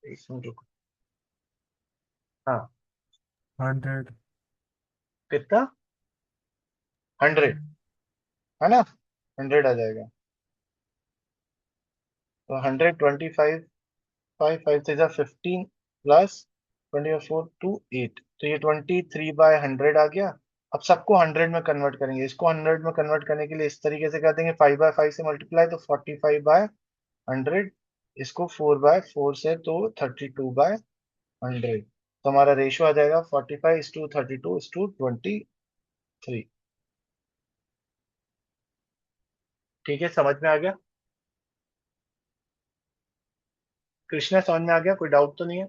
एक मिनट रुको। हाँ, 100। कितना? 100, है ना? 100 आ जाएगा। तो 125, 5 5 से 15 प्लस 24 to 8, तो ये 23/100 आ गया। अब सबको 100 में कन्वर्ट करेंगे, इसको 100 में कन्वर्ट करने के लिए इस तरीके से कर देंगे, 5/5 से मल्टीप्लाई तो 45/100, इसको 4/4 से तो 32/100। तो हमारा रेशो आ जाएगा 45:32:23। ठीक है, समझ में आ गया? कृष्णा, समझ में आ गया? कोई डाउट तो नहीं है?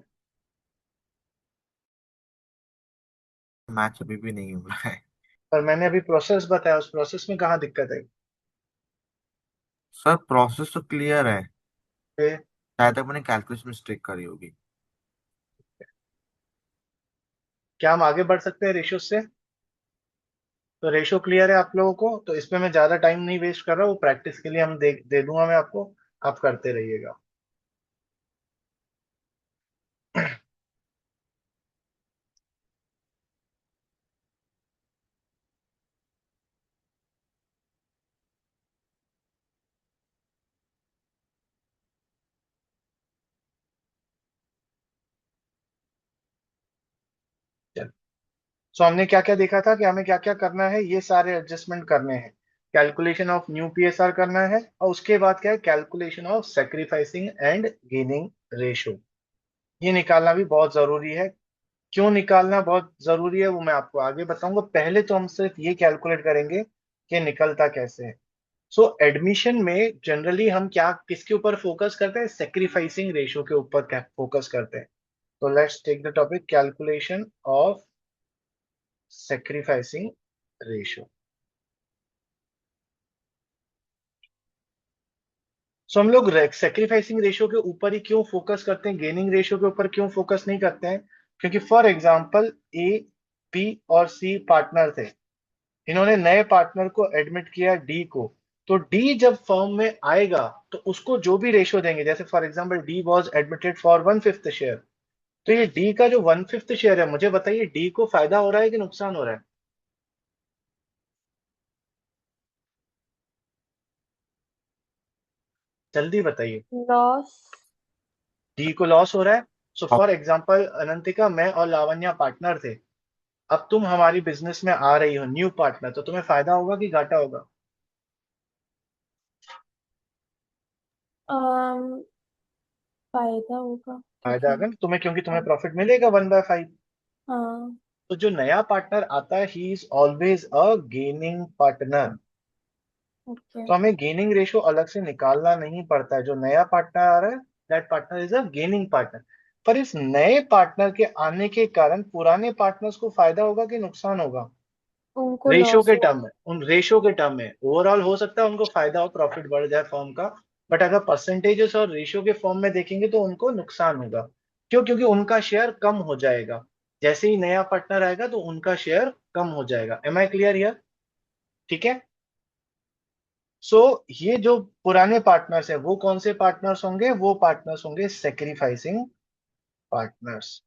मैच अभी भी नहीं हो रहा है। पर मैंने अभी प्रोसेस बताया, उस प्रोसेस में कहाँ दिक्कत है? सर प्रोसेस तो क्लियर है। फिर शायद तक मैंने कैलकुलेशन मिस्टेक करी होगी। क्या हम आगे बढ़ सकते हैं रेशियो से? तो रेशियो क्लियर है आप लोगों को, तो इसमें मैं ज्यादा टाइम नहीं वेस्ट कर रहा, वो प्रैक्टिस के लिए हम दे दूंगा मैं आपको, आप करते रहिएगा। चल, सो हमने क्या क्या देखा था कि हमें क्या क्या करना है, ये सारे एडजस्टमेंट करने हैं। कैलकुलेशन ऑफ न्यू पीएसआर करना है, और उसके बाद क्या है, calculation of sacrificing and gaining ratio, ये निकालना भी बहुत जरूरी है। क्यों निकालना बहुत जरूरी है वो मैं आपको आगे बताऊंगा, पहले तो हम सिर्फ ये कैलकुलेट करेंगे कि निकलता कैसे है। सो एडमिशन में जनरली हम क्या किसके ऊपर फोकस करते हैं, सेक्रीफाइसिंग रेशियो के ऊपर फोकस करते हैं। तो let's take the topic calculation of sacrificing ratio. So हम लोग सेक्रीफाइसिंग रेशियो के ऊपर ही क्यों फोकस करते हैं, गेनिंग रेशियो के ऊपर क्यों फोकस नहीं करते हैं? क्योंकि फॉर एग्जांपल ए, बी और सी पार्टनर थे, इन्होंने नए पार्टनर को एडमिट किया डी को। तो डी जब फर्म में आएगा तो उसको जो भी रेशियो देंगे, जैसे for example D was admitted for 1/5 share, तो ये डी का जो 1/5 शेयर है, मुझे बताइए डी को फायदा हो रहा है कि नुकसान हो रहा है? जल्दी बताइए। लॉस। डी को लॉस हो रहा है। सो फॉर एग्जांपल अनंतिका, मैं और लावण्या पार्टनर थे, अब तुम हमारी बिजनेस में आ रही हो न्यू पार्टनर, तो तुम्हें फायदा होगा कि घाटा होगा? अम, फायदा होगा फायदा क्योंकि अगर तुम्हें, क्योंकि तुम्हें हाँ। प्रॉफिट मिलेगा 1/5। हाँ। तो जो नया पार्टनर आता है he is always a gaining partner. Okay. तो हमें गेनिंग रेशियो अलग से निकालना नहीं पड़ता है, जो नया पार्टनर आ रहा है that partner is a gaining partner. पर इस नए पार्टनर के आने के कारण पुराने पार्टनर्स को फायदा होगा कि नुकसान होगा? उनको रेशियो लॉस के टर्म होगा। में, उन रेशियो के टर्म में ओवरऑल हो सकता है उनको फायदा हो, प्रॉफिट बढ़ जाए फर्म का। बट अगर परसेंटेजेस और रेशियो के फॉर्म में देखेंगे तो उनको नुकसान होगा। क्यों? क्योंकि उनका शेयर कम हो जाएगा, जैसे ही नया पार्टनर आएगा तो उनका शेयर कम हो जाएगा। Am I clear here? ठीक है। सो ये जो पुराने पार्टनर्स है वो कौन से पार्टनर्स होंगे, वो पार्टनर्स होंगे सेक्रीफाइसिंग पार्टनर्स।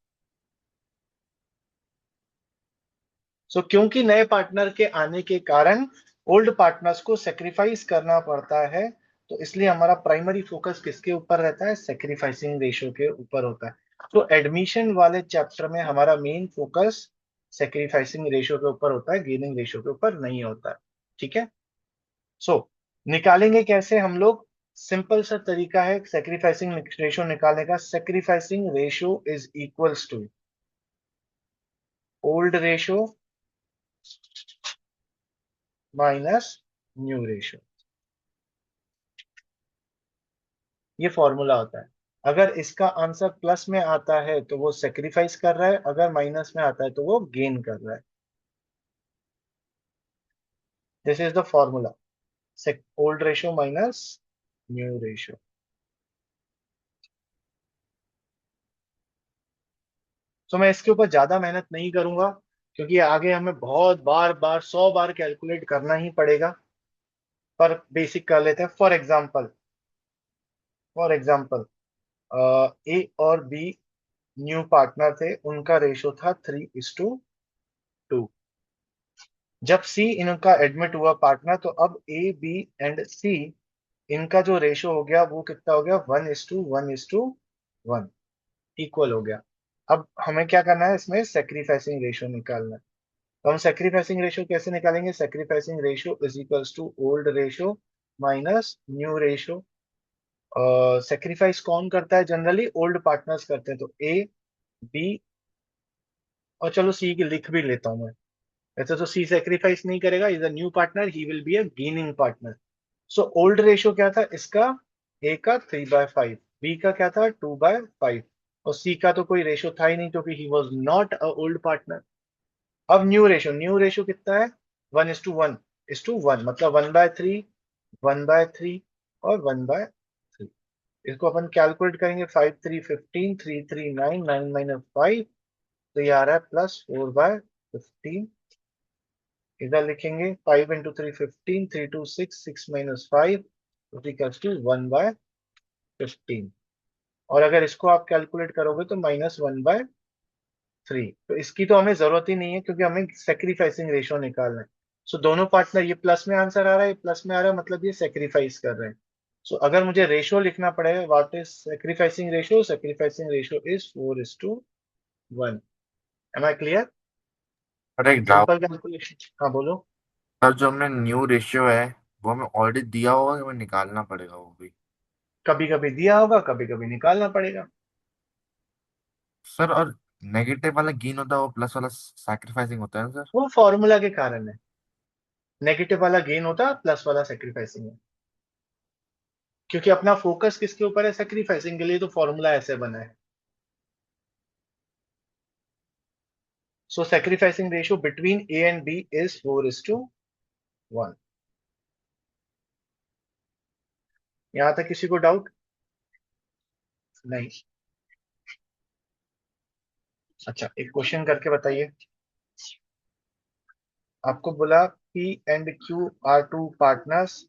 सो क्योंकि नए पार्टनर के आने के कारण ओल्ड पार्टनर्स को सेक्रीफाइस करना पड़ता है, तो इसलिए हमारा प्राइमरी फोकस किसके ऊपर रहता है, सेक्रीफाइसिंग रेशियो के ऊपर होता है। तो एडमिशन वाले चैप्टर में हमारा मेन फोकस सेक्रीफाइसिंग रेशियो के ऊपर होता है, गेनिंग रेशियो के ऊपर नहीं होता है। ठीक है। सो निकालेंगे कैसे हम लोग? सिंपल सा तरीका है सेक्रीफाइसिंग रेशियो निकालने का। Sacrificing ratio is equals to old ratio minus new ratio, ये फॉर्मूला होता है। अगर इसका आंसर प्लस में आता है तो वो सेक्रीफाइस कर रहा है, अगर माइनस में आता है तो वो गेन कर रहा है। This is the formula, old ratio minus new ratio. तो मैं इसके ऊपर ज्यादा मेहनत नहीं करूंगा, क्योंकि आगे हमें बहुत बार बार 100 बार कैलकुलेट करना ही पड़ेगा। पर बेसिक कर लेते हैं। फॉर एग्जाम्पल ए और बी न्यू पार्टनर थे, उनका रेशो था 3:2। जब सी इनका एडमिट हुआ पार्टनर, तो अब ए बी एंड सी इनका जो रेशो हो गया वो कितना हो गया, 1:1:1, इक्वल हो गया। अब हमें क्या करना है, इसमें सेक्रीफाइसिंग रेशियो निकालना है। तो हम सेक्रीफाइसिंग रेशियो कैसे निकालेंगे, sacrificing ratio is equals to old ratio minus new ratio. Sacrifice कौन करता है, जनरली ओल्ड पार्टनर्स करते हैं, तो ए बी, और चलो सी की लिख भी लेता हूं मैं। वैसे तो सी सेक्रीफाइस नहीं करेगा, is a new partner, he will be a gaining partner. So old ratio क्या था इसका, ए का 3/5, बी का क्या था 2/5, और सी का तो कोई रेशियो था ही नहीं क्योंकि he was not a old partner. अब न्यू रेशियो कितना है, 1:1:1, मतलब 1/3, 1/3 और 1/3। इसको अपन कैलकुलेट करेंगे, 5×3 = 15, 3×3 = 9, 9 - 5, तो ये आ रहा है +4/15। इधर लिखेंगे 5 × 3 = 15, 3×2 = 6, 6 - 5 1/15। और अगर इसको आप कैलकुलेट करोगे तो -1/3। तो इसकी तो हमें जरूरत ही नहीं है क्योंकि हमें सेक्रीफाइसिंग रेशियो निकालना है। सो दोनों पार्टनर, ये प्लस में आंसर आ रहा है, ये प्लस में आ रहा है, मतलब ये सेक्रीफाइस कर रहे हैं। सो अगर मुझे रेशियो लिखना पड़ेगा, what is sacrificing ratio is 4:1। Am I clear? पर एक डाउट। सिंपल कैलकुलेशन, हाँ बोलो। सर जो हमने न्यू रेशियो है वो हमें ऑलरेडी दिया होगा कि हमें निकालना पड़ेगा वो भी? कभी कभी दिया होगा, कभी कभी निकालना पड़ेगा। सर और नेगेटिव वाला गेन होता है वो प्लस वाला सैक्रिफाइसिंग होता है ना सर? वो फॉर्मूला के कारण है, नेगेटिव वाला गेन होता है, प्लस वाला सेक्रीफाइसिंग है। क्योंकि अपना फोकस किसके ऊपर है, सेक्रीफाइसिंग के लिए, तो फॉर्मूला ऐसे बना है। So sacrificing ratio between A and B is 4:1। यहां तक किसी को डाउट? नहीं। अच्छा, एक क्वेश्चन करके बताइए। आपको बोला P and Q are two partners,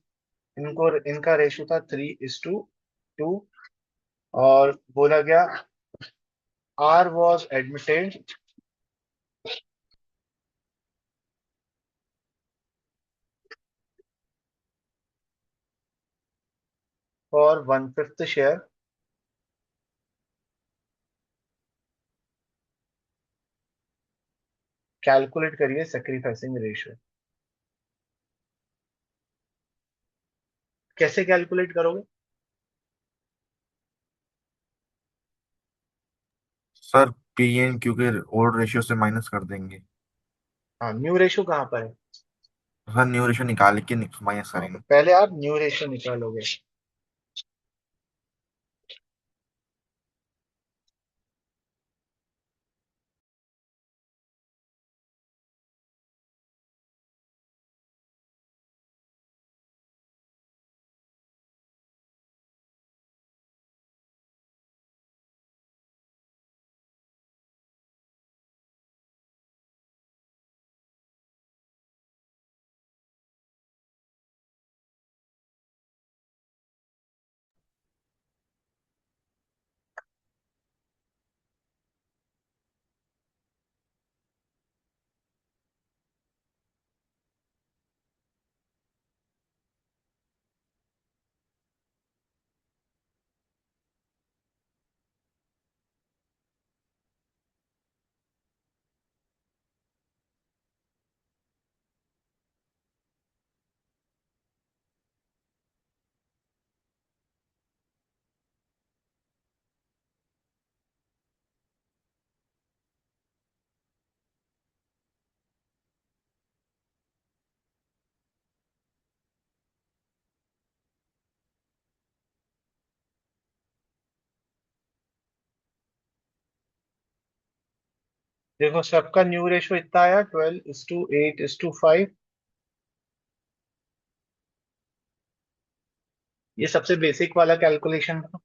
इनको इनका रेशियो था 3:2, और बोला गया R was admitted for 1/5 share. Calculate करिए सेक्रीफाइसिंग रेशियो। कैसे कैलकुलेट करोगे? सर पी एन क्यू के ओल्ड रेशियो से माइनस कर देंगे। हाँ, न्यू रेशियो कहाँ पर है? सर न्यू रेशियो निकाल के माइनस हाँ, तो करेंगे। पहले आप न्यू रेशियो निकालोगे। देखो, सबका न्यू रेशियो इतना आया, 12:8:5। ये सबसे बेसिक वाला कैलकुलेशन था।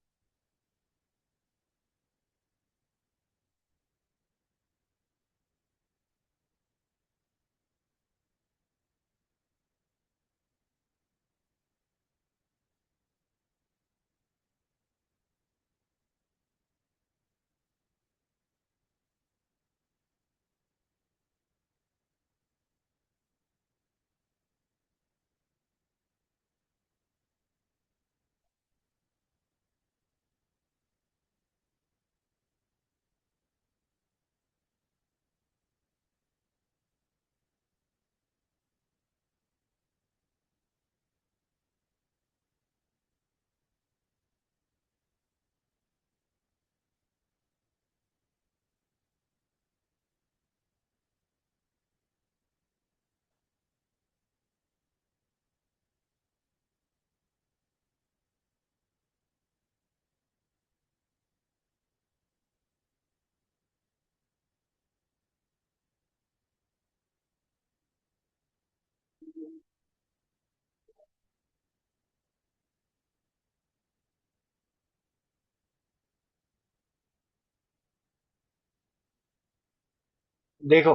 देखो,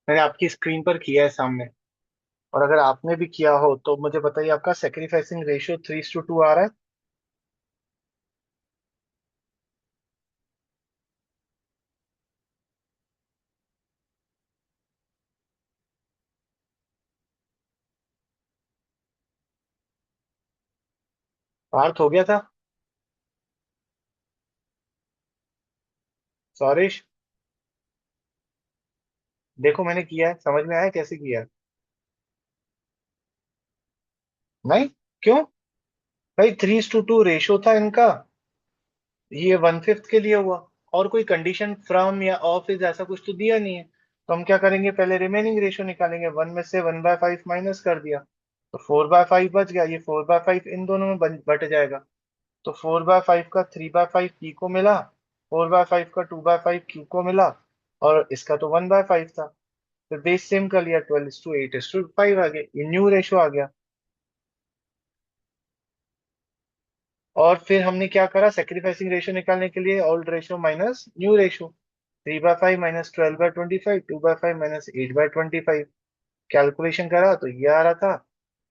मैंने आपकी स्क्रीन पर किया है सामने, और अगर आपने भी किया हो तो मुझे बताइए, आपका सेक्रीफाइसिंग रेशियो 3:2 आ रहा है? पार्थ हो गया था? सौरेश, देखो मैंने किया है, समझ में आया कैसे किया है? नहीं? क्यों? भाई 3:2 रेशो था इनका, ये 1/5 के लिए हुआ, और कोई कंडीशन फ्रॉम या ऑफ इज ऐसा कुछ तो दिया नहीं है। तो हम क्या करेंगे, पहले रिमेनिंग रेशो निकालेंगे, 1 में से 1/5 माइनस कर दिया, तो 4/5 बच गया, ये 4/5 इन दोनों में बट जाएगा। तो 4/5 का 3/5 पी को मिला, 4/5 का 2/5 क्यू को मिला, और इसका तो 1/5 था। फिर बेस सेम कर लिया, 12:8:5 आ गया, ये न्यू रेशो आ गया। और फिर हमने क्या करा, सेक्रीफाइसिंग रेशो निकालने के लिए old ratio minus new ratio, 3/5 minus 12/25, 2/5 minus 8/25, calculation करा तो ये आ रहा था।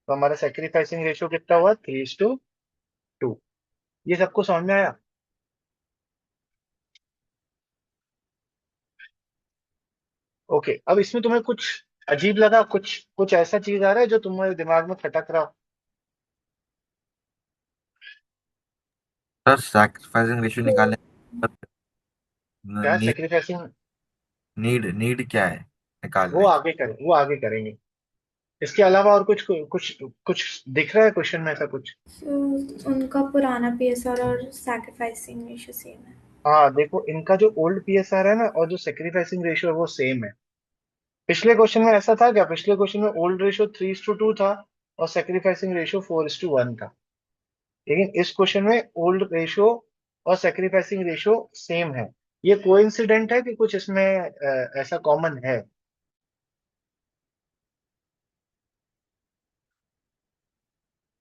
तो हमारा सेक्रीफाइसिंग रेशो कितना हुआ, 3:2। ये सबको समझ में आया? ओके, अब इसमें तुम्हें कुछ अजीब लगा, कुछ कुछ ऐसा चीज आ रहा है जो तुम्हारे दिमाग में खटक रहा हो? सर सैक्रिफाइसिंग रेशियो तो निकालने क्या नीड सेक्रीफाइसिंग? नीड नीड क्या है वो निकालने की? आगे करें, वो आगे करेंगे। इसके अलावा और कुछ कुछ कुछ दिख रहा है क्वेश्चन में, ऐसा कुछ? उनका पुराना पीएसआर और सैक्रिफाइसिंग रेशियो सेम है। हाँ देखो, इनका जो ओल्ड पीएसआर है ना, और जो सेक्रीफाइसिंग रेशियो है वो सेम है। पिछले क्वेश्चन में ऐसा था क्या? पिछले क्वेश्चन में ओल्ड रेशियो 3:2 था, और सेक्रीफाइसिंग रेशियो 4:1 था। लेकिन इस क्वेश्चन में ओल्ड रेशियो और सेक्रीफाइसिंग रेशियो सेम है। ये कोइंसिडेंट है कि कुछ इसमें ऐसा कॉमन है?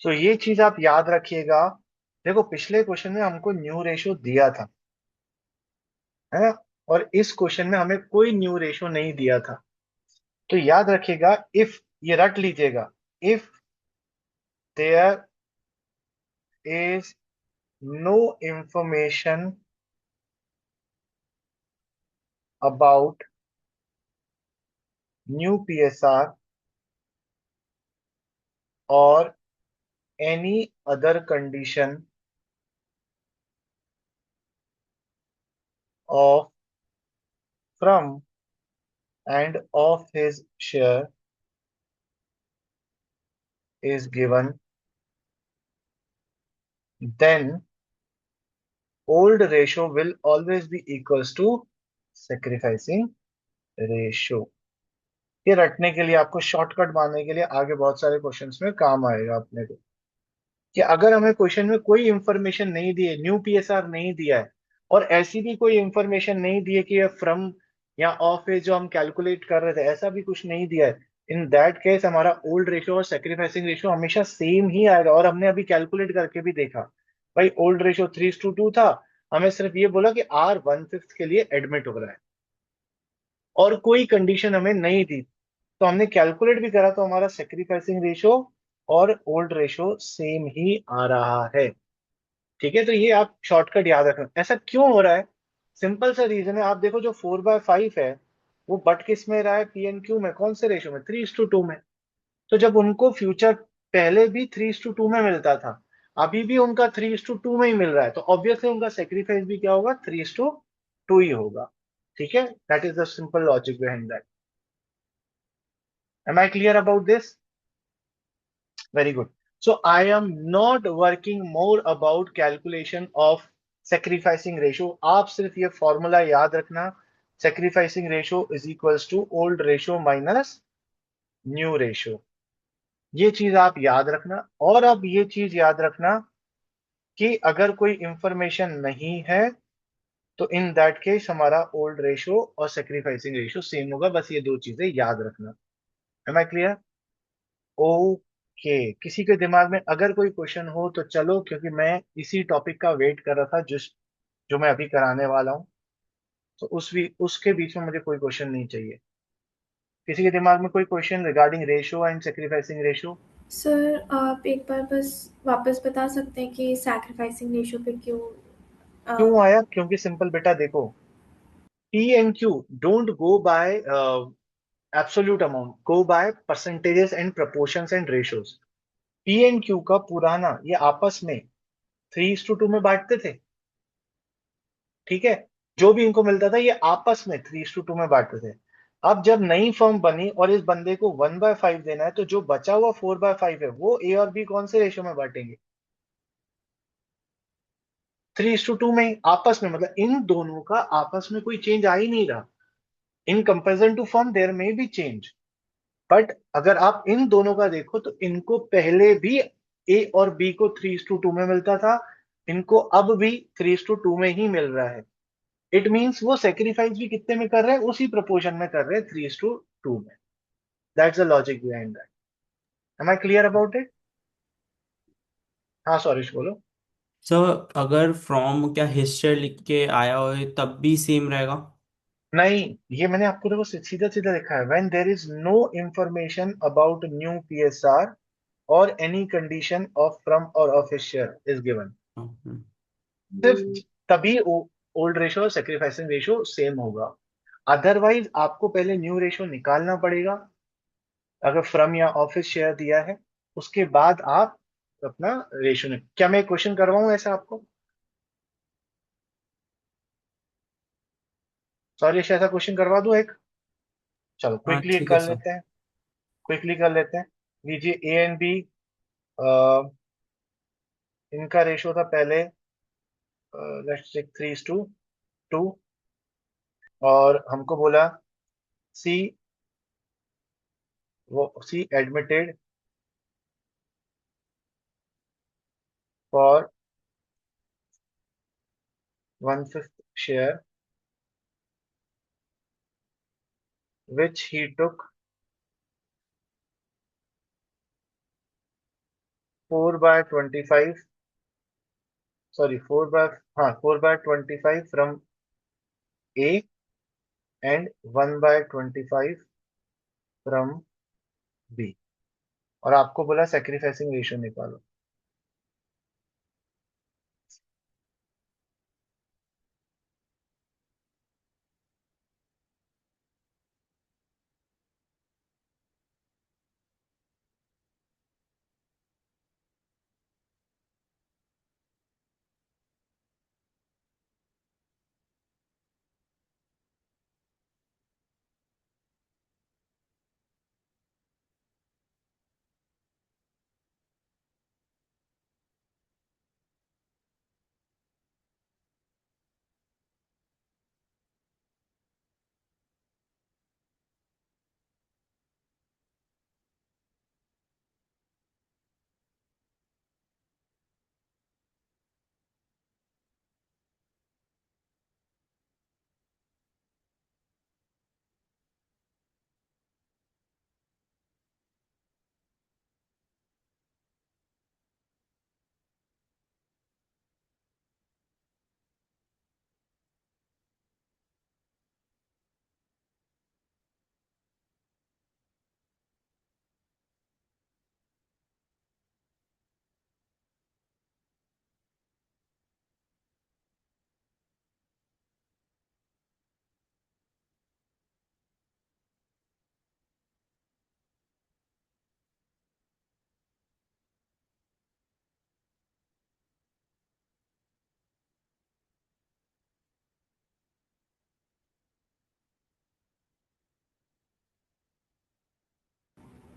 तो ये चीज आप याद रखिएगा। देखो, पिछले क्वेश्चन में हमको न्यू रेशियो दिया था, है ना, और इस क्वेश्चन में हमें कोई न्यू रेशियो नहीं दिया था। तो याद रखिएगा, इफ, ये रट लीजिएगा, if there is no information about new PSR और any other condition of from and of his share is given, then old ratio will always be equals to sacrificing ratio। ये रटने के लिए, आपको शॉर्टकट मारने के लिए आगे बहुत सारे क्वेश्चंस में काम आएगा अपने को, कि अगर हमें क्वेश्चन में कोई इंफॉर्मेशन नहीं दी है, न्यू पीएसआर नहीं दिया है, और ऐसी भी कोई इंफॉर्मेशन नहीं दी है कि ये फ्रॉम या ऑफ है जो हम कैलकुलेट कर रहे थे, ऐसा भी कुछ नहीं दिया है, इन दैट केस हमारा ओल्ड रेशियो और सेक्रीफाइसिंग रेशियो हमेशा सेम ही आएगा। और हमने अभी कैलकुलेट करके भी देखा, भाई ओल्ड रेशियो 3:2 था, हमें सिर्फ ये बोला कि आर 1/5 के लिए एडमिट हो रहा है, और कोई कंडीशन हमें नहीं दी। तो हमने कैलकुलेट भी करा, तो हमारा सेक्रीफाइसिंग रेशियो और ओल्ड रेशियो सेम ही आ रहा है। ठीक है, तो ये आप शॉर्टकट याद रखना। ऐसा क्यों हो रहा है? सिंपल सा रीजन है, आप देखो जो 4/5 है, वो बट किस में रहा है, पी एन क्यू में, कौन से रेशो में, 3:2 में। तो जब उनको फ्यूचर पहले भी 3:2 में मिलता था, अभी भी उनका 3:2 में ही मिल रहा है, तो ऑब्वियसली उनका सेक्रीफाइस भी क्या होगा, 3:2 ही होगा। ठीक है, that is the simple logic behind that. Am I clear about this? Very good. So I am not working more about calculation of sacrificing ratio. आप सिर्फ ये फॉर्मूला याद रखना, sacrificing ratio is equals to old ratio minus new ratio। ये चीज आप याद रखना, और अब ये चीज याद रखना कि अगर कोई इंफॉर्मेशन नहीं है, तो इन दैट केस हमारा ओल्ड रेशियो और सेक्रीफाइसिंग रेशियो सेम होगा। बस ये दो चीजें याद रखना। M I clear? ओके, किसी के दिमाग में अगर कोई क्वेश्चन हो तो चलो, क्योंकि मैं इसी टॉपिक का वेट कर रहा था, जिस जो मैं अभी कराने वाला हूँ। तो उसके बीच में मुझे कोई क्वेश्चन नहीं चाहिए। किसी के दिमाग में कोई question regarding ratio and sacrificing ratio? Sir आप एक बार बस वापस बता सकते हैं कि सैक्रिफाइसिंग रेशियो पे क्यों? क्यों आया? क्योंकि सिंपल बेटा देखो, P and Q don't go by absolute amount, go by percentages and proportions and ratios. P and Q का पुराना ये आपस में 3:2 में बांटते थे, ठीक है। जो भी इनको मिलता था ये आपस में 3:2 में बांटते थे। अब जब नई फर्म बनी और इस बंदे को 1/5 देना है, तो जो बचा हुआ 4/5 है वो ए और बी कौन से रेशियो में बांटेंगे? 3:2 में ही, आपस में, मतलब इन दोनों का आपस में कोई चेंज आ ही नहीं रहा। In comparison to firm there may be change, but अगर आप इन दोनों का देखो तो इनको पहले भी ए और बी को 3:2 में मिलता था, इनको अब भी 3:2 में ही मिल रहा है। इट मीन्स वो सेक्रीफाइस भी कितने में कर रहे हैं? उसी प्रोपोर्शन में कर रहे हैं, 3:2 में। That's the logic behind that. Am I clear about it? हाँ सॉरी, बोलो। सर अगर फ्रॉम क्या हिस्ट्री लिख के आया हो तब भी सेम रहेगा? नहीं, ये मैंने आपको देखो सीधा सीधा लिखा है, when there is no information about new PSR और एनी कंडीशन ऑफ फ्रॉम और of his share is given, hmm. सिर्फ तभी ओल्ड रेशियो और सेक्रीफाइसिंग रेशियो सेम होगा। अदरवाइज आपको पहले न्यू रेशियो निकालना पड़ेगा, अगर फ्रॉम या ऑफिस शेयर दिया है, उसके बाद आप अपना रेशियो ने। क्या मैं क्वेश्चन करवाऊं ऐसा आपको? सॉरी, ऐसा क्वेश्चन करवा दूं एक? चलो हाँ क्विकली ठीक है कर सर। लेते हैं, क्विकली कर लेते हैं। लीजिए ए एंड बी, इनका रेशियो था पहले, लेट्स टेक 3:2, और हमको बोला सी, वो C admitted for 1/5 share which he took 4/25, sorry 4/25 from A and 1/25 from B, और आपको बोला सेक्रीफाइसिंग रेशियो निकालो।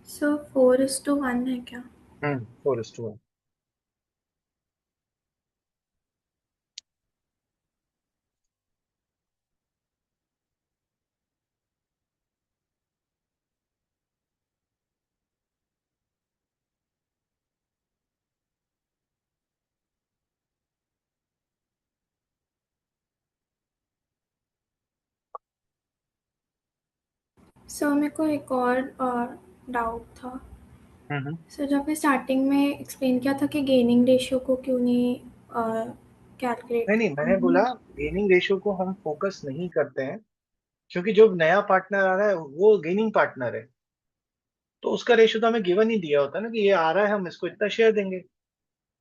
सर 4:1 है क्या? 4:1। सर मेरे को एक और डाउट था। हम्म। सर जब आपने स्टार्टिंग में एक्सप्लेन किया था कि गेनिंग रेशियो को क्यों नहीं नहीं कैलकुलेट? नहीं, मैंने बोला गेनिंग रेशियो को हम फोकस नहीं करते हैं, क्योंकि जो नया पार्टनर आ रहा है वो गेनिंग पार्टनर है, तो उसका रेशियो तो हमें गिवन ही दिया होता है ना कि ये आ रहा है, हम इसको इतना शेयर देंगे,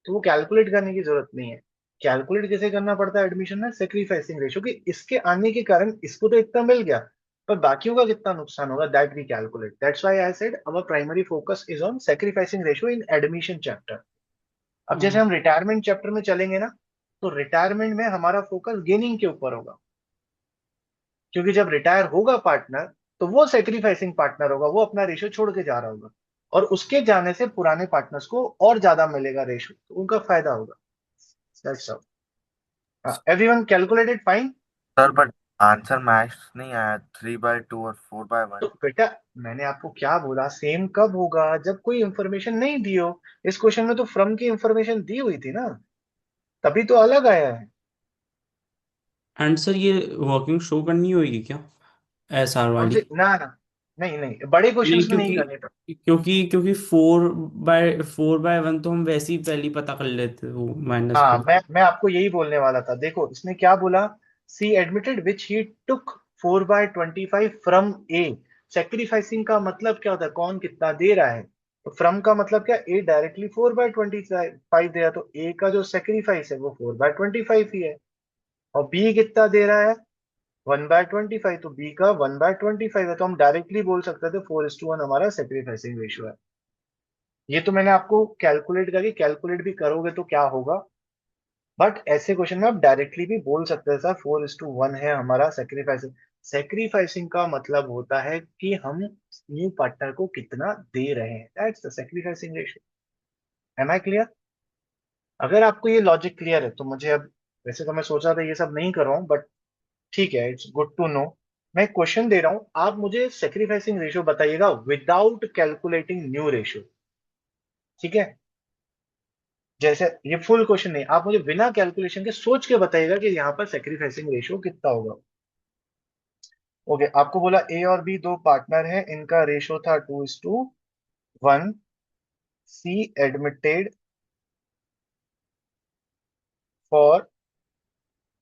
तो वो कैलकुलेट करने की जरूरत नहीं है। कैलकुलेट कैसे करना पड़ता है एडमिशन में? सेक्रीफाइसिंग रेशियो, कि इसके आने के कारण इसको तो इतना मिल गया, पर बाकियों का कितना नुकसान होगा, that we calculate. That's why I said our primary focus is on sacrificing ratio in admission chapter. अब जैसे हाँ। हम रिटायरमेंट चैप्टर में चलेंगे ना, तो रिटायरमेंट में हमारा फोकस गेनिंग के ऊपर होगा, क्योंकि जब रिटायर होगा पार्टनर, तो वो सेक्रीफाइसिंग पार्टनर होगा, वो अपना रेशियो छोड़ के जा रहा होगा, और उसके जाने से पुराने पार्टनर्स को और ज्यादा मिलेगा रेशियो, तो उनका फायदा होगा। That's all. Everyone calculated fine? Sir but answer match नहीं आया, 3/2 और 4/1। तो बेटा, मैंने आपको क्या बोला, सेम कब होगा? जब कोई इंफॉर्मेशन नहीं दी हो। इस क्वेश्चन में तो फ्रॉम की इंफॉर्मेशन दी हुई थी ना, तभी तो अलग आया है। एंड सर ये वर्किंग शो करनी होगी क्या, SR कौन वाली? से? ना ना, नहीं नहीं, बड़े नहीं, क्वेश्चंस में नहीं क्योंकि करनी। क्योंकि 4/1 तो हम वैसे ही पहले ही पता कर लेते वो माइनस हाँ, कर। मैं आपको यही बोलने वाला था। देखो इसने क्या बोला, C admitted which he took 4/25 from A. Sacrificing का मतलब क्या होता है? कौन कितना दे रहा है। तो फ्रॉम का मतलब क्या, ए डायरेक्टली 4/25 दे रहा है, तो ए का जो सेक्रीफाइस है वो 4/25 ही है। और बी कितना दे रहा है? 1/25, तो बी का 1/25 है, तो हम डायरेक्टली बोल सकते थे 4:1 हमारा सेक्रीफाइसिंग रेशियो है। ये तो मैंने आपको कैलकुलेट करके, कैलकुलेट भी करोगे तो क्या होगा, बट ऐसे क्वेश्चन में आप डायरेक्टली भी बोल सकते हैं सर 4:1 है हमारा सेक्रीफाइसिंग। सेक्रीफाइसिंग का मतलब होता है कि हम न्यू पार्टनर को कितना दे रहे हैं, that's the sacrificing ratio. Am I clear? अगर आपको ये लॉजिक क्लियर है तो मुझे अब, वैसे तो मैं सोच रहा था ये सब नहीं कर रहा हूँ, बट ठीक है, इट्स गुड टू नो। मैं क्वेश्चन दे रहा हूँ, आप मुझे सेक्रीफाइसिंग रेशियो बताइएगा विदाउट कैलकुलेटिंग न्यू रेशियो। ठीक है? जैसे ये फुल क्वेश्चन नहीं, आप मुझे बिना कैलकुलेशन के सोच के बताइएगा कि यहाँ पर सेक्रीफाइसिंग रेशियो कितना होगा। ओके, आपको बोला ए और बी दो पार्टनर हैं, इनका रेशियो था 2:1। सी एडमिटेड फॉर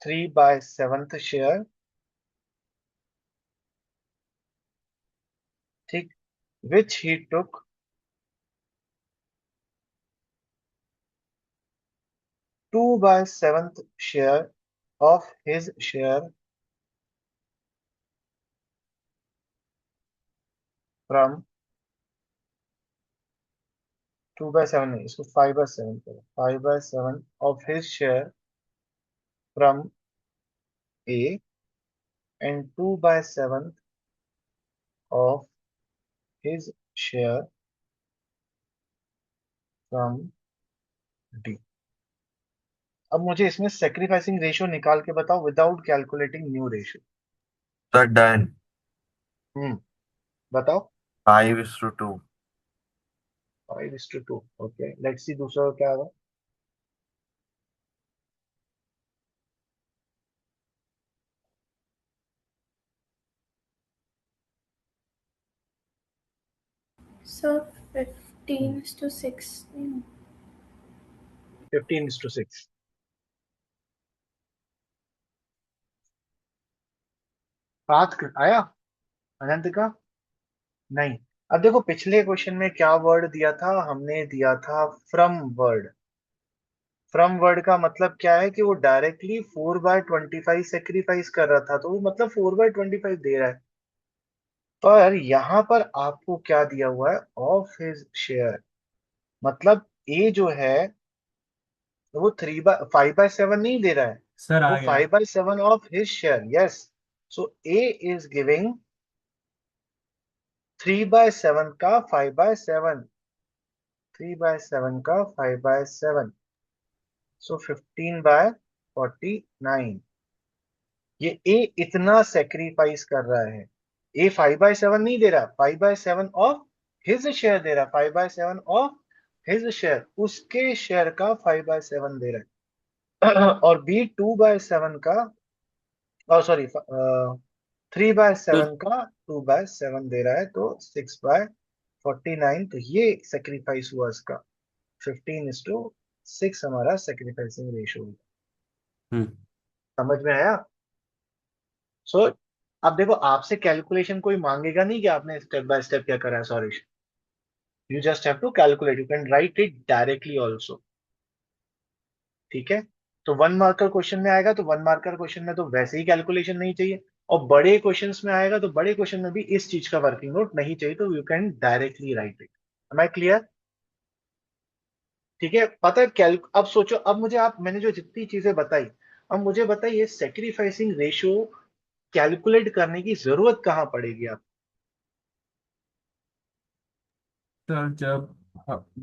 3/7 शेयर। ठीक, विच he took 2/7 share of his share from 2/7 नहीं, इसको 5/7 करो, 5/7 of his share from A, and 2/7 of his share from D. अब मुझे इसमें सेक्रीफाइसिंग रेशियो निकाल के बताओ without calculating new ratio. Sir done. बताओ। 5:2। 5:2, ओके, लेट्स सी दूसरा क्या होगा। सर 15:6 नहीं। 15:6। बात आया अनंत का? नहीं। अब देखो पिछले क्वेश्चन में क्या वर्ड दिया था, हमने दिया था फ्रॉम वर्ड। फ्रॉम वर्ड का मतलब क्या है कि वो डायरेक्टली 4/25 सेक्रीफाइस कर रहा था, तो वो मतलब 4/25 दे रहा है। पर यहाँ पर आपको क्या दिया हुआ है, ऑफ हिज शेयर, मतलब ए जो है वो 5/7 नहीं दे रहा है, सर आ वो गया। 5/7 of his share. Yes, so A is giving 3/7 का 5/7, 3/7 का 5/7, सो 15/49। ये ए इतना सेक्रीफाइस कर रहा है। ए 5/7 नहीं दे रहा, 5/7 ऑफ हिज शेयर दे रहा, 5/7 ऑफ हिज शेयर, उसके शेयर का 5/7 दे रहा है। और बी 2/7 का, सॉरी 3/7 तो का 2/7 दे रहा है, तो 6/49। तो ये सेक्रीफाइस हुआ इसका, 15:6 हमारा सेक्रीफाइसिंग रेशियो। हम्म समझ में आया? सो अब देखो, आपसे कैलकुलेशन कोई मांगेगा नहीं कि आपने स्टेप बाय स्टेप क्या करा है solution. You just have to calculate, you can write it directly also. ठीक है। तो वन मार्कर क्वेश्चन में आएगा तो वन मार्कर क्वेश्चन में तो वैसे ही कैलकुलेशन नहीं चाहिए, और बड़े क्वेश्चंस में आएगा तो बड़े क्वेश्चन में भी इस चीज का वर्किंग नोट नहीं चाहिए, तो you can directly write it. Am I clear? ठीक है। पता है अब सोचो, अब मुझे आप, मैंने जो जितनी चीजें बताई, अब मुझे बताइए सेक्रीफाइसिंग रेशियो कैलकुलेट करने की जरूरत कहाँ पड़ेगी आप? सर जब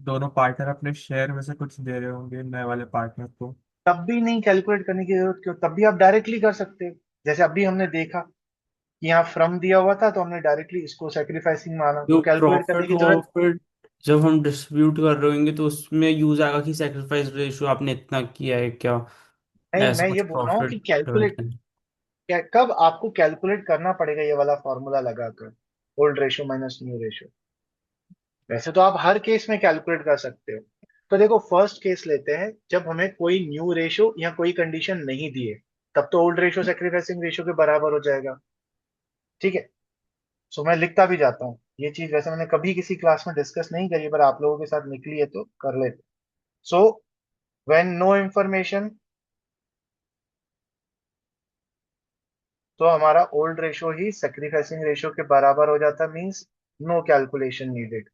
दोनों पार्टनर अपने शेयर में से कुछ दे रहे होंगे नए वाले पार्टनर को। तब भी नहीं कैलकुलेट करने की जरूरत क्यों? तब भी आप डायरेक्टली कर सकते हो। जैसे अभी हमने देखा कि यहाँ फ्रॉम दिया हुआ था, तो हमने डायरेक्टली इसको सेक्रीफाइसिंग माना, तो जो कैलकुलेट करने प्रॉफिट की वो जरूरत। फिर जब हम डिस्ट्रीब्यूट कर रहे होंगे तो उसमें यूज आएगा कि सेक्रीफाइस रेशियो आपने इतना किया है क्या, नहीं, ऐसा मैं कुछ ये बोल रहा हूँ कि प्रॉफिट डिवाइड कैलकुलेट, करना। कब आपको कैलकुलेट करना पड़ेगा ये वाला फॉर्मूला लगाकर, old ratio minus new ratio? वैसे तो आप हर केस में कैलकुलेट कर सकते हो। तो देखो, फर्स्ट केस लेते हैं जब हमें कोई न्यू रेशियो या कोई कंडीशन नहीं दिए, तब तो ओल्ड रेशियो सेक्रीफाइसिंग रेशियो के बराबर हो जाएगा। ठीक है। सो मैं लिखता भी जाता हूँ, ये चीज वैसे मैंने कभी किसी क्लास में डिस्कस नहीं करी, पर आप लोगों के साथ निकली है तो कर लेते। सो व्हेन नो इंफॉर्मेशन, तो हमारा ओल्ड रेशियो ही सेक्रीफाइसिंग रेशियो के बराबर हो जाता, मींस नो कैलकुलेशन नीडेड।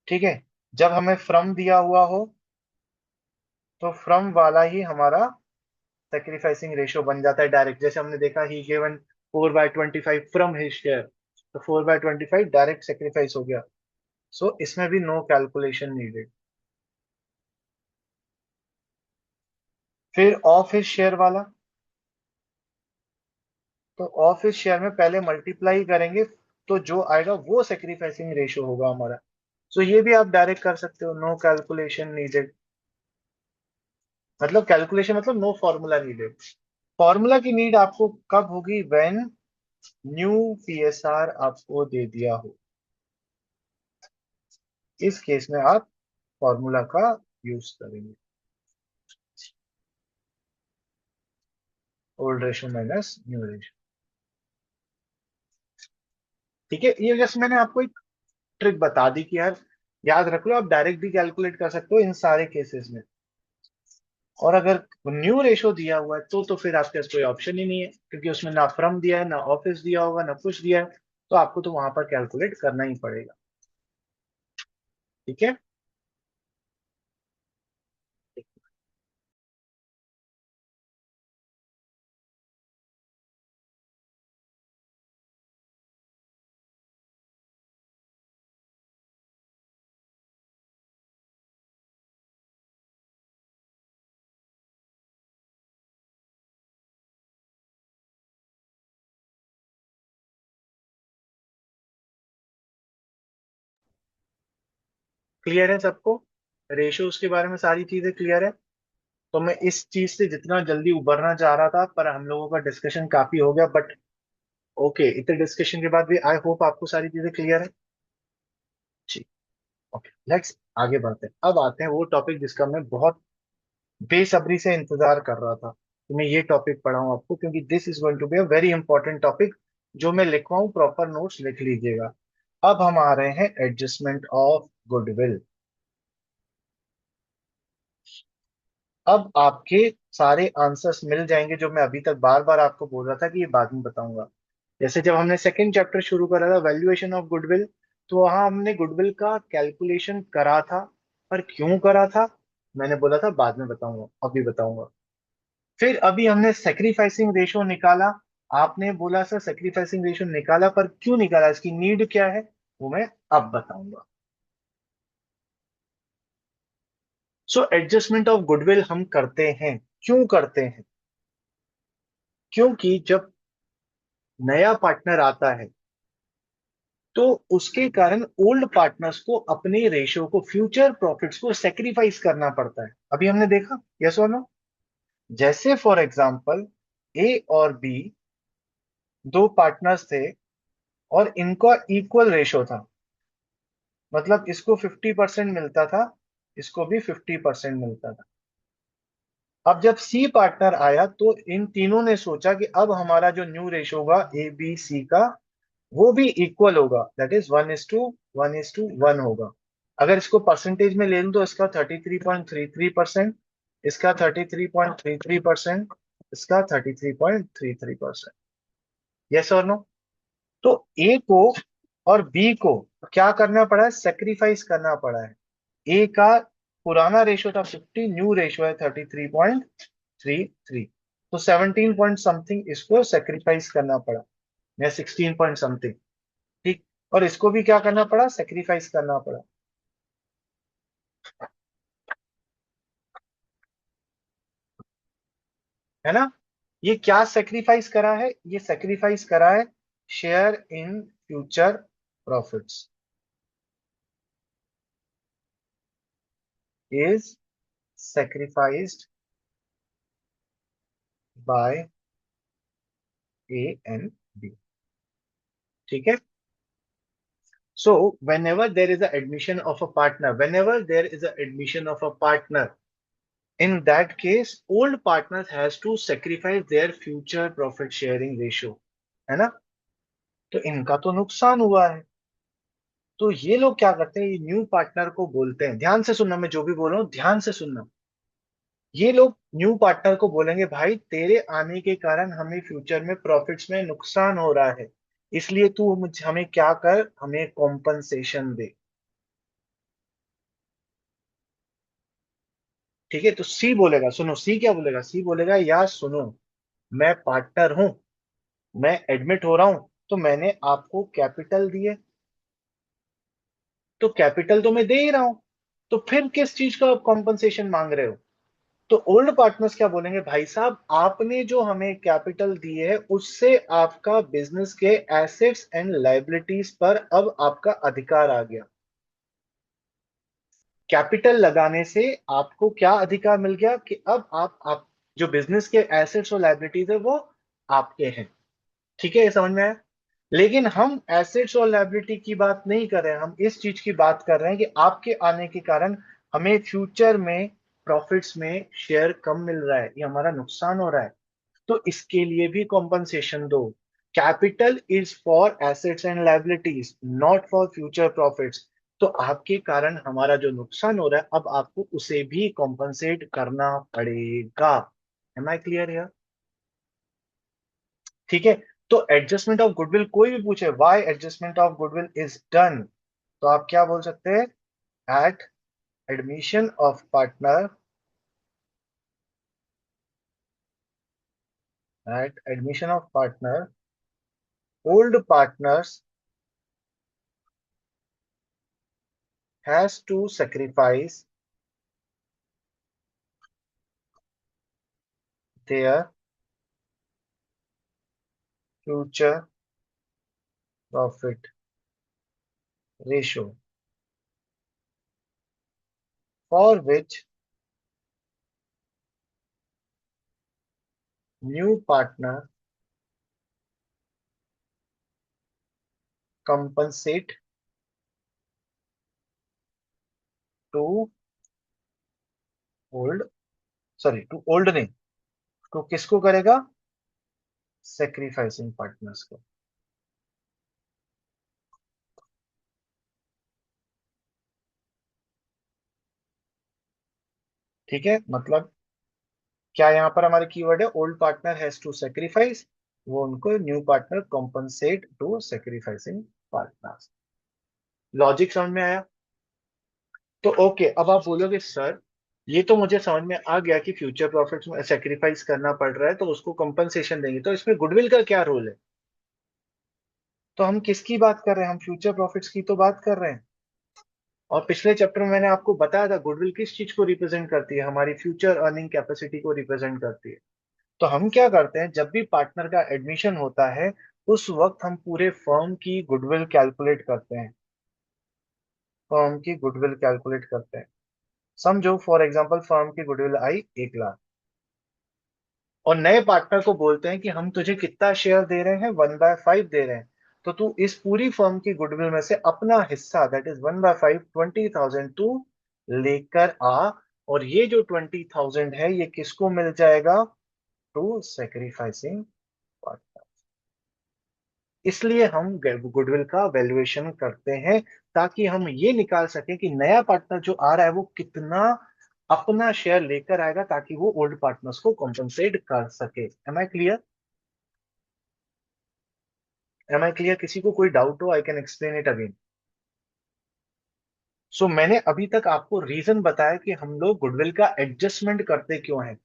ठीक है। जब हमें फ्रॉम दिया हुआ हो, तो फ्रॉम वाला ही हमारा सेक्रीफाइसिंग रेशियो बन जाता है डायरेक्ट। जैसे हमने देखा, ही गिवन 4/25 फ्रॉम हिज शेयर, तो 4/25 डायरेक्ट सेक्रीफाइस हो गया। सो इसमें भी नो कैलकुलेशन नीडेड। फिर ऑफ हिज शेयर वाला, तो ऑफ हिज शेयर में पहले मल्टीप्लाई करेंगे, तो जो आएगा वो सेक्रीफाइसिंग रेशियो होगा हमारा। सो ये भी आप डायरेक्ट कर सकते हो, नो कैलकुलेशन नीडेड। मतलब कैलकुलेशन मतलब नो फॉर्मूला नीडेड। फॉर्मूला की नीड आपको कब होगी? व्हेन न्यू पीएसआर आपको दे दिया हो, इस केस में आप फॉर्मूला का यूज करेंगे, old ratio minus new ratio. ठीक है। ये जैसे मैंने आपको एक ट्रिक बता दी कि यार, याद रख लो, आप डायरेक्ट भी कैलकुलेट कर सकते हो इन सारे केसेस में। और अगर न्यू रेशो दिया हुआ है तो फिर आपके पास कोई ऑप्शन ही नहीं है, क्योंकि उसमें ना फ्रॉम दिया है, ना ऑफिस दिया होगा, ना कुछ दिया है, तो आपको तो वहां पर कैलकुलेट करना ही पड़ेगा। ठीक है। क्लियर है सबको? रेशियोज के बारे में सारी चीजें क्लियर है? तो मैं इस चीज से जितना जल्दी उबरना चाह रहा था, पर हम लोगों का डिस्कशन काफी हो गया, बट ओके, इतने डिस्कशन के बाद भी आई होप आपको सारी चीजें क्लियर है। ठीक। ओके, लेट्स आगे बढ़ते हैं। अब आते हैं वो टॉपिक जिसका मैं बहुत बेसब्री से इंतजार कर रहा था कि मैं ये टॉपिक पढ़ाऊं आपको, क्योंकि this is going to be a very important topic. जो मैं लिखवाऊं, प्रॉपर नोट्स लिख लीजिएगा। अब हम आ रहे हैं एडजस्टमेंट ऑफ गुडविल। अब आपके सारे आंसर्स मिल जाएंगे, जो मैं अभी तक बार बार आपको बोल रहा था कि ये बाद में बताऊंगा। जैसे जब हमने सेकंड चैप्टर शुरू करा था, वैल्यूएशन ऑफ गुडविल, तो वहां हमने गुडविल का कैलकुलेशन करा था। पर क्यों करा था, मैंने बोला था बाद में बताऊंगा, अभी बताऊंगा। फिर अभी हमने सेक्रीफाइसिंग रेशो निकाला। आपने बोला सर सेक्रीफाइसिंग रेशो निकाला, पर क्यों निकाला, इसकी नीड क्या है, वो मैं अब बताऊंगा। सो एडजस्टमेंट ऑफ गुडविल हम करते हैं, क्यों करते हैं? क्योंकि जब नया पार्टनर आता है, तो उसके कारण ओल्ड पार्टनर्स को अपने रेशियो को, फ्यूचर प्रॉफिट्स को सेक्रीफाइस करना पड़ता है। अभी हमने देखा, यस और नो? जैसे फॉर एग्जांपल, ए और बी दो पार्टनर्स थे, और इनका इक्वल रेशियो था। मतलब इसको 50% मिलता था, इसको भी 50% मिलता था। अब जब सी पार्टनर आया तो इन तीनों ने सोचा कि अब हमारा जो न्यू रेशो होगा ए बी सी का वो भी इक्वल होगा, दैट इज 1:1:1 होगा। अगर इसको परसेंटेज में ले लूं तो इसका 33.33%, इसका 33.33%, इसका 33.33%। यस और नो? तो ए को और बी को क्या करना पड़ा है, सेक्रीफाइस करना पड़ा है। ए का पुराना रेशियो था 50, न्यू रेशियो है 33.33, तो 17 पॉइंट समथिंग इसको सेक्रीफाइस करना पड़ा, या 16 पॉइंट समथिंग। ठीक, और इसको भी क्या करना पड़ा, सेक्रीफाइस करना पड़ा, है ना। ये क्या सेक्रीफाइस करा है, ये सेक्रीफाइस करा है share in future profits is sacrificed by A and B। ठीक है। So whenever there is a admission of a partner, whenever there is a admission of a partner, in that case old partners has to sacrifice their future profit sharing ratio, है ना। तो इनका तो नुकसान हुआ है, तो ये लोग क्या करते हैं, ये न्यू पार्टनर को बोलते हैं, ध्यान से सुनना, मैं जो भी बोल रहा हूँ ध्यान से सुनना। ये लोग न्यू पार्टनर को बोलेंगे भाई तेरे आने के कारण हमें फ्यूचर में प्रॉफिट्स में नुकसान हो रहा है, इसलिए तू हमें क्या कर, हमें कॉम्पनसेशन दे। ठीक है, तो सी बोलेगा, सुनो सी क्या बोलेगा, सी बोलेगा यार सुनो, मैं पार्टनर हूं, मैं एडमिट हो रहा हूं, तो मैंने आपको कैपिटल दिए, तो कैपिटल तो मैं दे ही रहा हूं, तो फिर किस चीज का आप कॉम्पनसेशन मांग रहे हो। तो ओल्ड पार्टनर्स क्या बोलेंगे, भाई साहब आपने जो हमें कैपिटल दिए है उससे आपका बिजनेस के एसेट्स एंड लायबिलिटीज पर अब आपका अधिकार आ गया। कैपिटल लगाने से आपको क्या अधिकार मिल गया कि अब आप जो बिजनेस के एसेट्स और लायबिलिटीज है वो आपके हैं। ठीक है, ये समझ में आया। लेकिन हम एसेट्स और लायबिलिटी की बात नहीं कर रहे हैं, हम इस चीज की बात कर रहे हैं कि आपके आने के कारण हमें फ्यूचर में प्रॉफिट्स में शेयर कम मिल रहा है, ये हमारा नुकसान हो रहा है, तो इसके लिए भी कॉम्पनसेशन दो। Capital is for assets and liabilities, not for future profits. तो आपके कारण हमारा जो नुकसान हो रहा है अब आपको उसे भी कॉम्पनसेट करना पड़ेगा। Am I clear here? ठीक है। तो एडजस्टमेंट ऑफ गुडविल कोई भी पूछे why adjustment of goodwill is done, तो आप क्या बोल सकते हैं, at admission of partner, at admission of partner old partners has to sacrifice their future profit ratio, for which new partner compensate to old, sorry to old नहीं, तो किसको करेगा, सेक्रीफाइसिंग पार्टनर्स को। ठीक है, मतलब क्या यहाँ पर हमारे कीवर्ड है, old partner has to sacrifice, वो उनको new partner compensate to sacrificing partners. Logic समझ में आया? तो ओके, अब आप बोलोगे सर ये तो मुझे समझ में आ गया कि फ्यूचर प्रॉफिट्स में सेक्रीफाइस करना पड़ रहा है तो उसको कंपनसेशन देंगे, तो इसमें गुडविल का क्या रोल है। तो हम किसकी बात कर रहे हैं, हम फ्यूचर प्रॉफिट्स की तो बात कर रहे हैं। और पिछले चैप्टर में मैंने आपको बताया था गुडविल किस चीज को रिप्रेजेंट करती है, हमारी फ्यूचर अर्निंग कैपेसिटी को रिप्रेजेंट करती है। तो हम क्या करते हैं, जब भी पार्टनर का एडमिशन होता है उस वक्त हम पूरे फर्म की गुडविल कैलकुलेट करते हैं, फर्म की गुडविल कैलकुलेट करते हैं। समझो फॉर एग्जांपल फर्म की गुडविल आई 1 लाख, और नए पार्टनर को बोलते हैं कि हम तुझे कितना शेयर दे रहे हैं, 1/5 दे रहे हैं, तो तू इस पूरी फर्म की गुडविल में से अपना हिस्सा दैट इज 1/5 20,000 तू लेकर आ, और ये जो 20,000 है ये किसको मिल जाएगा? To sacrificing partner. इसलिए हम गुडविल का वैल्यूएशन करते हैं, ताकि हम ये निकाल सकें कि नया पार्टनर जो आ रहा है वो कितना अपना शेयर लेकर आएगा, ताकि वो ओल्ड पार्टनर्स को कॉम्पनसेट कर सके। Am I clear? Am I clear? किसी को कोई डाउट हो, I can explain it again. So मैंने अभी तक आपको रीजन बताया कि हम लोग गुडविल का एडजस्टमेंट करते क्यों हैं।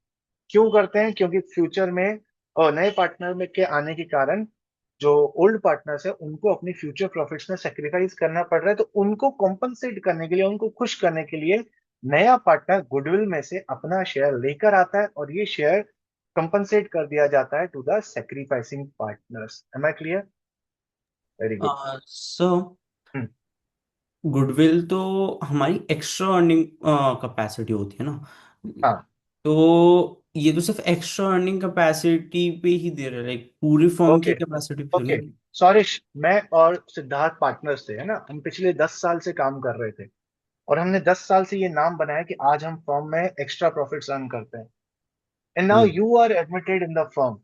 क्यों करते हैं? क्योंकि फ्यूचर में और नए पार्टनर में के आने के कारण जो ओल्ड पार्टनर्स है उनको अपनी फ्यूचर प्रॉफिट्स में सेक्रीफाइस करना पड़ रहा है, तो उनको कॉम्पनसेट करने के लिए, उनको खुश करने के लिए नया पार्टनर गुडविल में से अपना शेयर लेकर आता है, और ये शेयर कंपनसेट कर दिया जाता है to the sacrificing partners. Am I clear? Very good. So goodwill तो हमारी एक्स्ट्रा अर्निंग कैपेसिटी होती है ना, हाँ। तो ये तो सिर्फ एक्स्ट्रा अर्निंग कैपेसिटी पे ही दे रहे हैं, लाइक पूरी फर्म की ओके। कैपेसिटी पे तो ओके। नहीं। सॉरिश, मैं और सिद्धार्थ पार्टनर्स थे, है ना, हम पिछले 10 साल से काम कर रहे थे, और हमने 10 साल से ये नाम बनाया कि आज हम फर्म में एक्स्ट्रा प्रॉफिट्स अर्न करते हैं। And now hmm. You are admitted in the firm.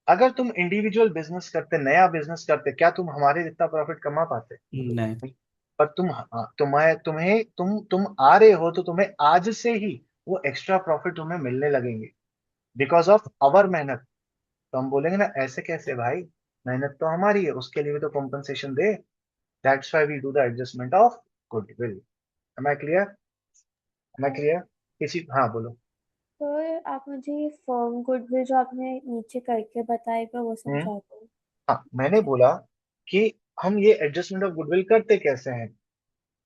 अगर तुम इंडिविजुअल बिजनेस करते, नया बिजनेस करते, क्या तुम हमारे जितना प्रॉफिट कमा पाते? नहीं। पर तुम आ रहे हो, तो तुम्हें आज से ही वो एक्स्ट्रा प्रॉफिट तुम्हें मिलने लगेंगे, बिकॉज ऑफ आवर मेहनत। तो हम बोलेंगे ना, ऐसे कैसे भाई, मेहनत तो हमारी है, उसके लिए भी तो कॉम्पनसेशन दे। That's why we do the adjustment of goodwill. Am I clear? Am I clear? किसी, हाँ बोलो। तो आप मुझे ये फर्म गुडविल जो आपने नीचे करके बताया था वो हम्म। समझा दो। हाँ, मैंने बोला कि हम ये एडजस्टमेंट ऑफ गुडविल करते कैसे हैं।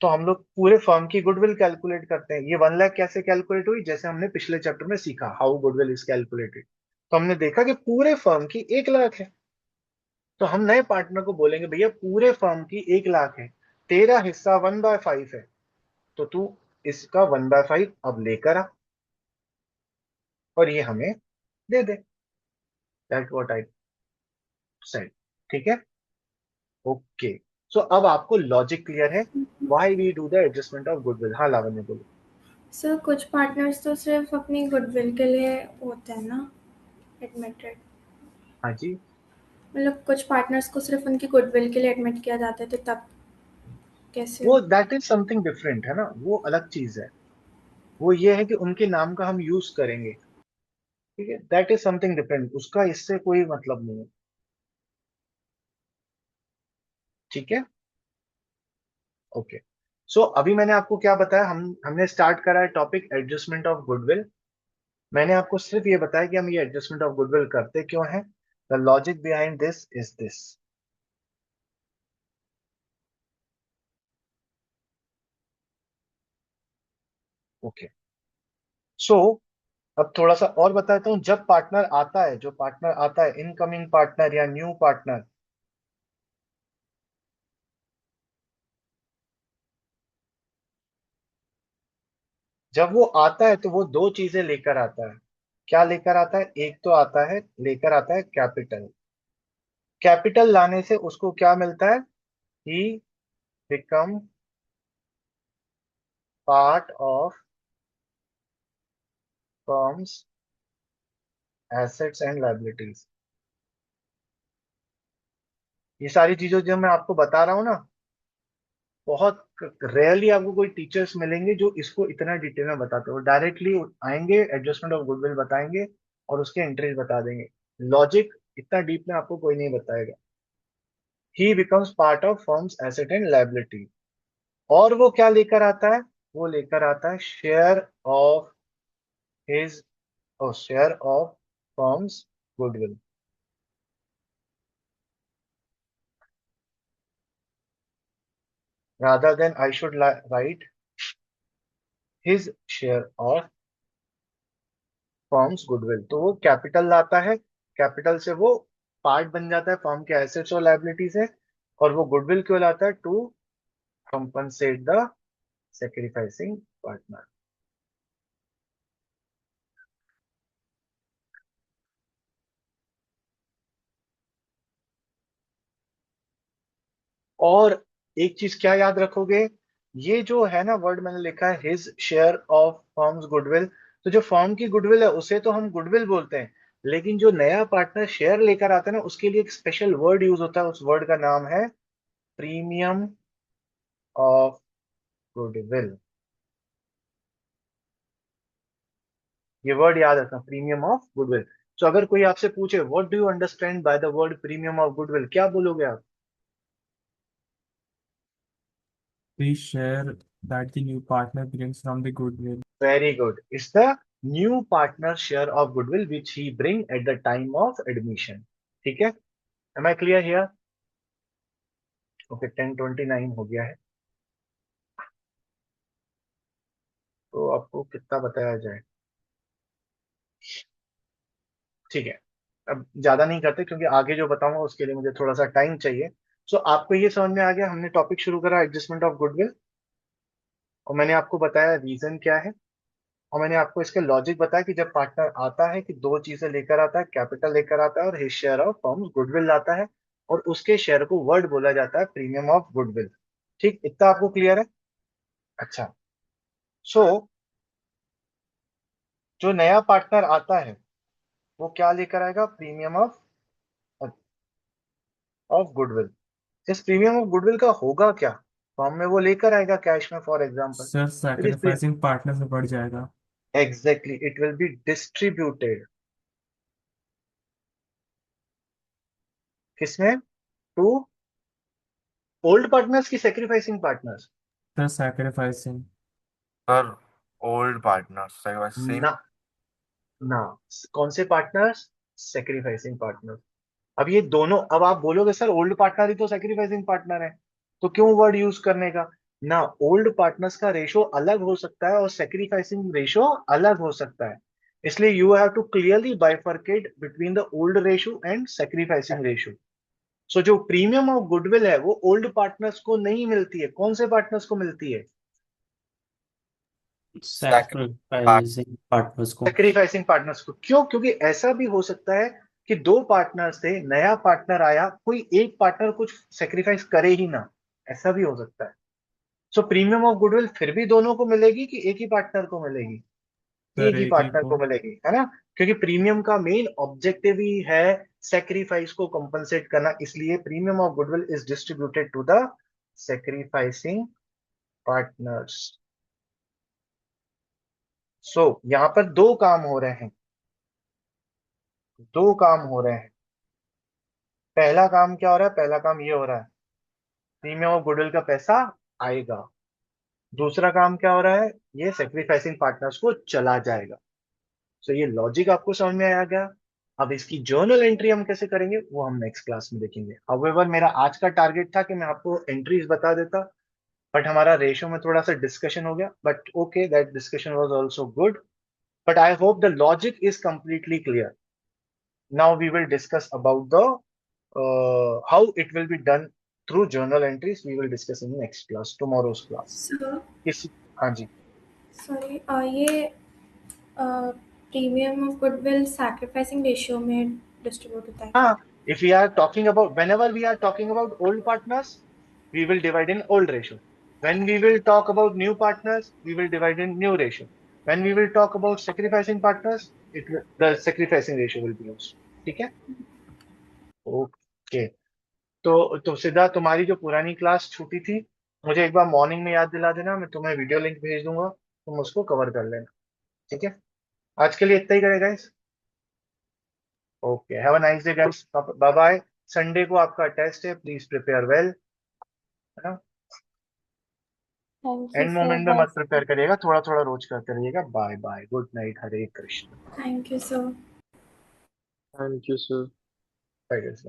तो हम लोग पूरे फर्म की गुडविल कैलकुलेट करते हैं। ये 1 लाख कैसे कैलकुलेट हुई? जैसे हमने पिछले चैप्टर में सीखा, हाउ गुडविल इज कैलकुलेटेड। तो हमने देखा कि पूरे फर्म की 1 लाख है, तो हम नए पार्टनर को बोलेंगे भैया पूरे फर्म की 1 लाख है, तेरा हिस्सा 1/5 है, तो तू इसका 1/5 अब लेकर आ, और ये हमें दे दे। That what I said. ठीक है? ओके। सो अब आपको लॉजिक क्लियर है, why we do the adjustment of goodwill. हाँ लावण्य बोलो। सर कुछ पार्टनर्स तो सिर्फ अपनी गुडविल के लिए होते हैं ना एडमिटेड। हाँ जी। मतलब कुछ पार्टनर्स को सिर्फ उनकी गुडविल के लिए एडमिट किया जाता है, तो तब कैसे वो हो? दैट इज समथिंग डिफरेंट, है ना, वो अलग चीज है। वो ये है कि उनके नाम का हम यूज करेंगे। ठीक है, दैट इज समथिंग डिफरेंट, उसका इससे कोई मतलब नहीं है। ठीक है? ओके। सो अभी मैंने आपको क्या बताया, हमने स्टार्ट करा है टॉपिक एडजस्टमेंट ऑफ गुडविल। मैंने आपको सिर्फ ये बताया कि हम ये एडजस्टमेंट ऑफ गुडविल करते क्यों हैं। The logic behind this is this. Okay. So अब थोड़ा सा और बताता हूं। जब पार्टनर आता है, जो पार्टनर आता है, इनकमिंग पार्टनर या न्यू पार्टनर, जब वो आता है तो वो दो चीजें लेकर आता है। क्या लेकर आता है? एक तो आता है, लेकर आता है कैपिटल। कैपिटल लाने से उसको क्या मिलता है? He become part of firms assets and liabilities. ये सारी चीजों जो मैं आपको बता रहा हूं ना, बहुत रेयरली आपको कोई टीचर्स मिलेंगे जो इसको इतना डिटेल में बताते हो। डायरेक्टली आएंगे, एडजस्टमेंट ऑफ गुडविल बताएंगे और उसके एंट्रीज बता देंगे। लॉजिक इतना डीप में आपको कोई नहीं बताएगा। ही becomes part of firms asset and liability. और वो क्या लेकर आता है? वो लेकर आता है शेयर ऑफ हिज, और share of firm's goodwill, rather than I should write his share of firm's goodwill. तो वो कैपिटल लाता है, कैपिटल से वो पार्ट बन जाता है फर्म के एसेट्स और लायबिलिटीज है, और वो गुडविल क्यों लाता है? To compensate the sacrificing partner. और एक चीज क्या याद रखोगे, ये जो है ना वर्ड मैंने लिखा है his share of firm's goodwill, तो जो फर्म की गुडविल है उसे तो हम गुडविल बोलते हैं, लेकिन जो नया पार्टनर शेयर लेकर आता है ना उसके लिए एक स्पेशल वर्ड यूज होता है, उस वर्ड का नाम है प्रीमियम ऑफ गुडविल। ये वर्ड याद रखना, प्रीमियम ऑफ गुडविल। सो अगर कोई आपसे पूछे what do you understand by the word premium of goodwill, क्या बोलोगे आप? The share that the new partner brings from the goodwill. Very good. It's the new partner share of goodwill which he bring at the time of admission. ठीक है? Am I clear here? Okay, 10:29 हो गया है, तो आपको कितना बताया जाए? ठीक है, अब ज्यादा नहीं करते क्योंकि आगे जो बताऊंगा उसके लिए मुझे थोड़ा सा टाइम चाहिए। सो आपको ये समझ में आ गया, हमने टॉपिक शुरू करा एडजस्टमेंट ऑफ गुडविल, और मैंने आपको बताया रीजन क्या है, और मैंने आपको इसके लॉजिक बताया कि जब पार्टनर आता है कि दो चीजें लेकर आता है, कैपिटल लेकर आता है और his share of firm's goodwill लाता है, और उसके शेयर को वर्ड बोला जाता है प्रीमियम ऑफ गुडविल। ठीक, इतना आपको क्लियर है? अच्छा, सो जो नया पार्टनर आता है वो क्या लेकर आएगा? Premium of of goodwill. इस प्रीमियम ऑफ गुडविल का होगा क्या? फॉर्म में वो लेकर आएगा कैश में फॉर एग्जाम्पल, Sir, फिर इस sacrificing partner से बढ़ जाएगा। Exactly it will be distributed किसमें? टू ओल्ड पार्टनर्स की sacrificing partners? Sir, sacrificing. Sir old partner same. ना ना, कौन से पार्टनर्स? Sacrificing partner. अब ये दोनों, अब आप बोलोगे सर ओल्ड पार्टनर ही तो सेक्रीफाइसिंग पार्टनर है, तो क्यों वर्ड यूज करने का? ना, ओल्ड पार्टनर्स का रेशो अलग हो सकता है और सेक्रीफाइसिंग रेशो अलग हो सकता है, इसलिए you have to clearly bifurcate between the old ratio and sacrificing ratio. So जो प्रीमियम ऑफ गुडविल है वो ओल्ड पार्टनर्स को नहीं मिलती है, कौन से पार्टनर्स को मिलती है? सैक्रिफाइसिंग पार्टनर्स को। सेक्रीफाइसिंग पार्टनर्स को। क्यों? क्योंकि ऐसा भी हो सकता है कि दो पार्टनर्स थे, नया पार्टनर आया, कोई एक पार्टनर कुछ सेक्रीफाइस करे ही ना, ऐसा भी हो सकता है। सो प्रीमियम ऑफ गुडविल फिर भी दोनों को मिलेगी कि एक ही पार्टनर को मिलेगी? सर एक ही एक ही पार्टनर को। को मिलेगी, है ना, क्योंकि प्रीमियम का मेन ऑब्जेक्टिव ही है सेक्रीफाइस को कंपनसेट करना, इसलिए premium of goodwill is distributed to the sacrificing partners. So यहां पर दो काम हो रहे हैं, दो काम हो रहे हैं। पहला काम क्या हो रहा है? पहला काम ये हो रहा है प्रीमियम ऑफ गुडविल का पैसा आएगा, दूसरा काम क्या हो रहा है? ये सेक्रीफाइसिंग पार्टनर्स को चला जाएगा। सो ये लॉजिक आपको समझ में आ गया। अब इसकी जर्नल एंट्री हम कैसे करेंगे वो हम नेक्स्ट क्लास में देखेंगे। हाउएवर मेरा आज का टारगेट था कि मैं आपको एंट्रीज बता देता, बट हमारा रेशो में थोड़ा सा डिस्कशन हो गया, but okay, that discussion was also good, but I hope the logic is completely clear. Now we will discuss about the how it will be done through journal entries. We will discuss in next class, tomorrow's class. Sir किस? हाँ जी। Sorry, ये premium of goodwill sacrificing ratio में distribute होता है क्या? हाँ, if we are talking about, whenever we are talking about old partners, we will divide in old ratio. When we will talk about new partners, we will divide in new ratio. When we will talk about sacrificing partners, the sacrificing ratio will be used. ठीक है? Okay, तो सिद्धार्थ, तुम्हारी जो पुरानी class छूटी थी मुझे एक बार मॉर्निंग में याद दिला देना, मैं तुम्हें वीडियो लिंक भेज दूंगा, तुम उसको कवर कर लेना। ठीक है, आज के लिए इतना ही करेगा guys. Okay, have a nice day guys, bye bye. Sunday को आपका टेस्ट है, प्लीज प्रिपेयर वेल, है ना। Thank you and sir, moment में बाय मत प्रिपेयर करिएगा, थोड़ा थोड़ा रोज करते रहिएगा। Bye bye, good night, Hare Krishna. Thank you sir. Thank you sir. Bye guys.